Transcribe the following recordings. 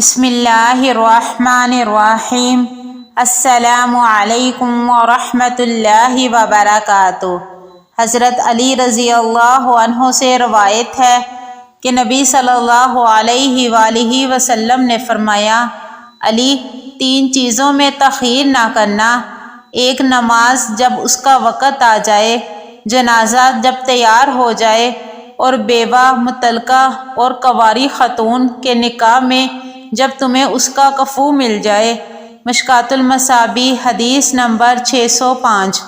بسم اللہ الرحمن الرحیم۔ السلام علیکم ورحمۃ اللہ وبرکاتہ۔ حضرت علی رضی اللہ عنہ سے روایت ہے کہ نبی صلی اللہ علیہ وآلہ وسلم نے فرمایا، علی، 3 چیزوں میں تاخیر نہ کرنا: ایک، نماز جب اس کا وقت آ جائے، جنازہ جب تیار ہو جائے، اور بیوہ، مطلقہ اور کنواری خاتون کے نکاح میں جب تمہیں اس کا کفو مل جائے۔ مشکوٰۃ المصابیح، حدیث نمبر 605۔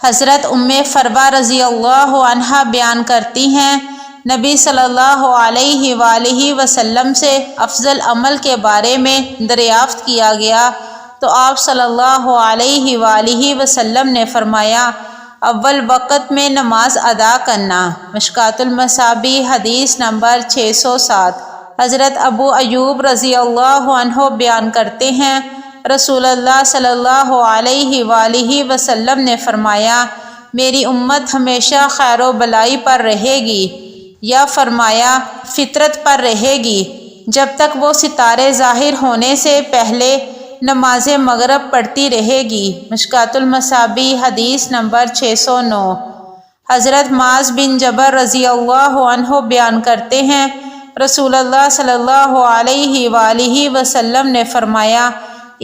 حضرت فروہ رضی اللہ عنہا بیان کرتی ہیں، نبی صلی اللہ علیہ وآلہ وسلم سے افضل عمل کے بارے میں دریافت کیا گیا تو آپ صلی اللہ علیہ وآلہ وسلم نے فرمایا، اول وقت میں نماز ادا کرنا۔ مشکوٰۃ المصابیح، حدیث نمبر 607۔ حضرت ابو ایوب رضی اللہ عنہ بیان کرتے ہیں، رسول اللہ صلی اللہ علیہ وآلہ وسلم نے فرمایا، میری امت ہمیشہ خیر و بلائی پر رہے گی، یا فرمایا فطرت پر رہے گی، جب تک وہ ستارے ظاہر ہونے سے پہلے نماز مغرب پڑھتی رہے گی۔ مشکوٰۃ المصابیح، حدیث نمبر 609۔ حضرت معاذ بن جبل رضی اللہ عنہ بیان کرتے ہیں، رسول اللہ صلی اللہ علیہ وآلہ وسلم نے فرمایا،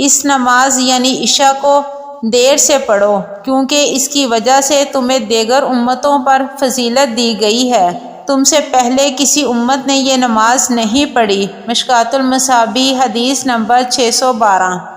اس نماز یعنی عشاء کو دیر سے پڑھو، کیونکہ اس کی وجہ سے تمہیں دیگر امتوں پر فضیلت دی گئی ہے، تم سے پہلے کسی امت نے یہ نماز نہیں پڑھی۔ مشکوٰۃ المصابیح، حدیث نمبر 612۔